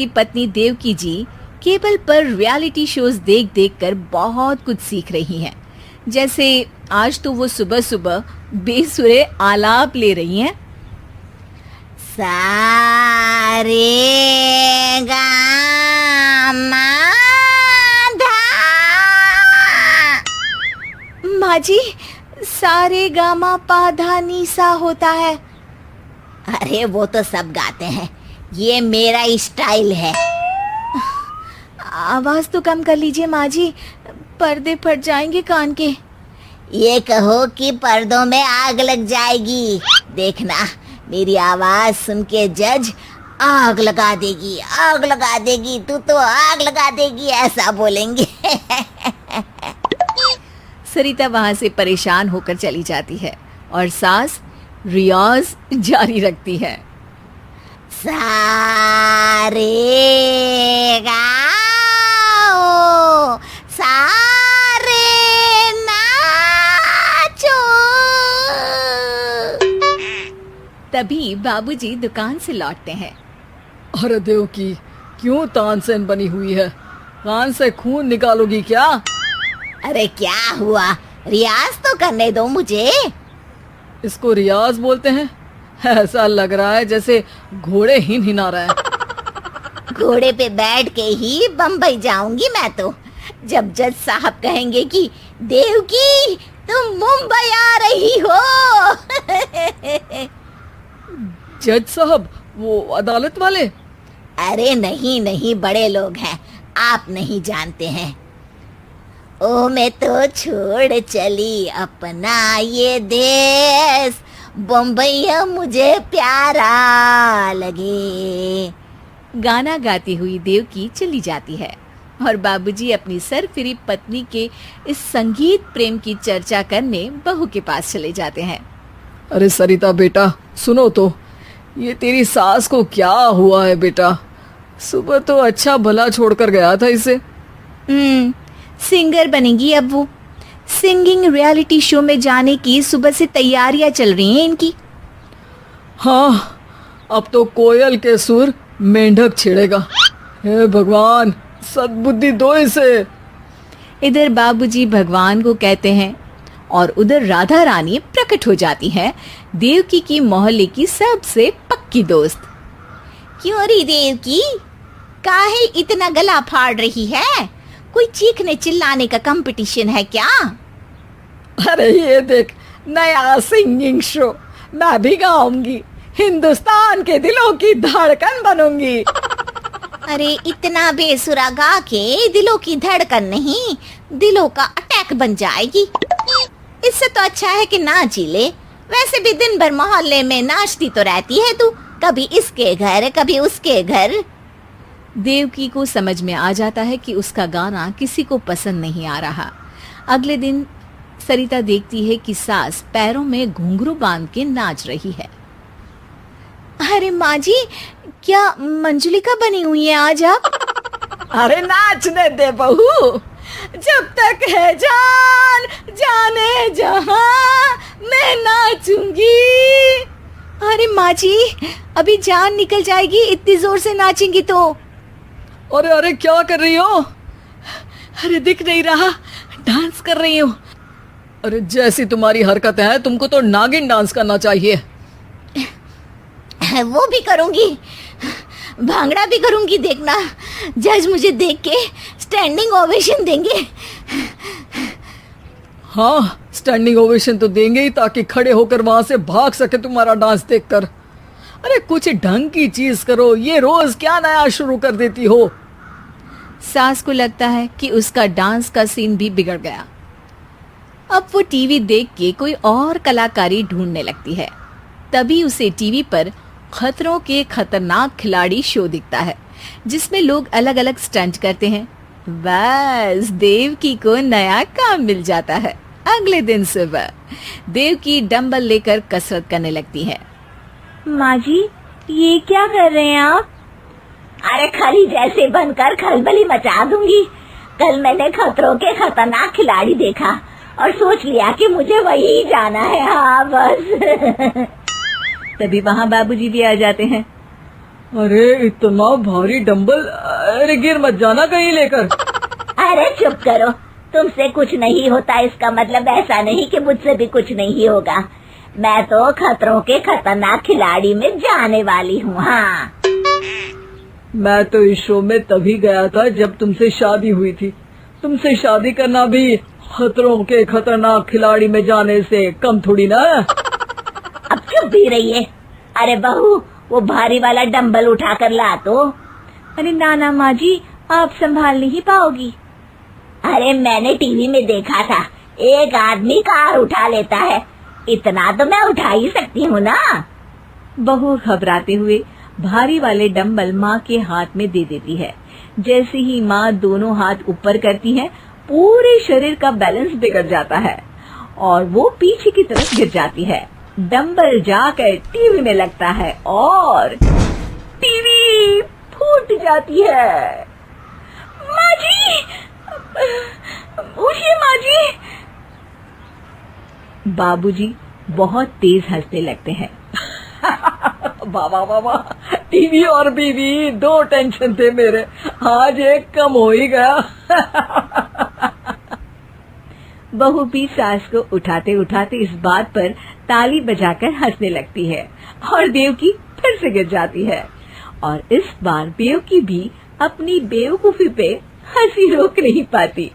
की पत्नी देवकी जी केबल पर रियलिटी शोज देख देख कर बहुत कुछ सीख रही हैं। जैसे आज तो वो सुबह सुबह बेसुरे आलाप ले रही हैं। सा रे गा मा धा। माँ जी, सारे गामा पाधा नीसा होता है। अरे वो तो सब गाते हैं, ये मेरा स्टाइल है। आवाज तो कम कर लीजिए माँ जी, पर्दे फट जाएंगे कान के। ये कहो कि पर्दों में आग लग जाएगी। देखना, मेरी आवाज सुन के जज आग लगा देगी, आग लगा देगी, तू तो आग लगा देगी, ऐसा बोलेंगे। सरिता वहां से परेशान होकर चली जाती है और सास रियाज जारी रखती है। सा रे गा ओ, सा रे नाचो। तभी बाबूजी दुकान से लौटते हैं। अरे देवकी, क्यों तानसेन बनी हुई है? कान से खून निकालोगी क्या? अरे क्या हुआ, रियाज तो करने दो मुझे। इसको रियाज बोलते हैं? ऐसा लग रहा है जैसे घोड़े हिना रहा है। घोड़े पे बैठ के ही बम्बई जाऊंगी मैं तो, जब जज साहब कहेंगे कि देवकी तुम मुंबई आ रही हो। जज साहब, वो अदालत वाले? अरे नहीं नहीं, बड़े लोग हैं, आप नहीं जानते हैं। ओ मैं तो छोड़ चली अपना ये देश, बम्बई मुझे प्यारा लगे। गाना गाती हुई देवकी चली जाती है और बाबूजी अपनी सरफिरी पत्नी के इस संगीत प्रेम की चर्चा करने बहू के पास चले जाते हैं। अरे सरिता बेटा, सुनो तो, ये तेरी सास को क्या हुआ है बेटा? सुबह तो अच्छा भला छोड़कर गया था इसे। सिंगर बनेगी अब वो। सिंगिंग रियलिटी शो में जाने की सुबह से तैयारियां चल रही हैं इनकी। हाँ, अब तो कोयल के सुर मेंढक छेड़ेगा। हे भगवान, सद्बुद्धि दो इसे। इधर बाबूजी भगवान को कहते हैं और उधर राधा रानी प्रकट हो जाती है, देवकी की मोहल्ले की सबसे पक्की दोस्त। क्यों री देवकी, काहे इतना गला फाड़ रही है? कोई चीखने चिल्लाने का कंपटीशन है क्या? अरे ये देख, नया सिंगिंग शो, मैं भी गाऊंगी, हिंदुस्तान के दिलों की धड़कन बनूंगी। अरे इतना बेसुरा गा के दिलों की धड़कन नहीं, दिलों का अटैक बन जाएगी। इससे तो अच्छा है कि नाच ही ले। वैसे भी दिन भर मोहल्ले में नाचती तो रहती है तू, कभी इसके घर कभी उसके घर। देवकी को समझ में आ जाता है कि उसका गाना किसी को पसंद नहीं आ रहा। अगले दिन सरिता देखती है कि सास पैरों में घुंघरू बांध के नाच रही है। अरे माँ जी, क्या मंजुलिका बनी हुई है आज आप? अरे नाचने दे बहू, जब तक है जान जाने जहां मैं नाचूंगी। अरे माँ जी, अभी जान निकल जाएगी इतनी जोर से नाचेंगी तो। अरे अरे, क्या कर रही हो? अरे दिख नहीं रहा, डांस कर रही हूँ। अरे जैसी तुम्हारी हरकतें हैं, तुमको तो नागिन डांस करना चाहिए। वो भी करूंगी, भांगड़ा भी करूंगी। देखना, जज मुझे देख के स्टैंडिंग ओवेशन देंगे। हाँ, स्टैंडिंग ओवेशन तो देंगे ही, ताकि खड़े होकर वहां से भाग सके तुम्हारा डांस देखकर। अरे कुछ ढंग की चीज करो, ये रोज क्या नया शुरू कर देती हो? सास को लगता है कि उसका डांस का सीन भी बिगड़ गया। अब वो टीवी देख के कोई और कलाकारी ढूंढने लगती है। तभी उसे टीवी पर खतरों के खतरनाक खिलाड़ी शो दिखता है, जिसमें लोग अलग अलग स्टंट करते हैं। बस देवकी को नया काम मिल जाता है। अगले दिन सुबह देवकी डंबल लेकर कसरत करने लगती है। माँ जी, ये क्या कर रहे हैं आप? अरे खली जैसे बनकर खलबली मचा दूंगी। कल मैंने खतरों के खतरनाक खिलाड़ी देखा और सोच लिया कि मुझे वही जाना है। हाँ बस। तभी वहाँ बाबूजी भी आ जाते हैं। अरे इतना भारी डंबल, अरे गिर मत जाना कहीं लेकर। अरे चुप करो, तुमसे कुछ नहीं होता इसका मतलब ऐसा नहीं कि मुझसे भी कुछ नहीं होगा। मैं तो खतरों के खतरनाक खिलाड़ी में जाने वाली हूँ। हाँ, मैं तो इस शो में तभी गया था जब तुमसे शादी हुई थी। तुमसे शादी करना भी खतरों के खतरनाक खिलाड़ी में जाने से कम थोड़ी ना। अब चुप भी रहिए। अरे बहू, वो भारी वाला डंबल उठा कर ला तो। अरे ना माँ जी, आप संभाल नहीं पाओगी। अरे मैंने टीवी में देखा था, एक आदमी कार उठा लेता है, इतना तो मैं उठा ही सकती हूँ ना। बहू घबराते हुए भारी वाले डंबल माँ के हाथ में दे देती है। जैसे ही माँ दोनों हाथ ऊपर करती है, पूरे शरीर का बैलेंस बिगड़ जाता है और वो पीछे की तरफ गिर जाती है। डंबल जाकर टीवी में लगता है और टीवी फूट जाती है। माँ जी, उठिए माँ जी। बाबूजी बहुत तेज हंसने लगते हैं। बाबा बाबा, टीवी और बीवी दो टेंशन थे मेरे, आज एक कम हो ही गया। बहू भी सास को उठाते उठाते इस बात पर ताली बजाकर हंसने लगती है और देवकी फिर से गिर जाती है। और इस बार देवकी भी अपनी बेवकूफी पे हंसी रोक नहीं पाती।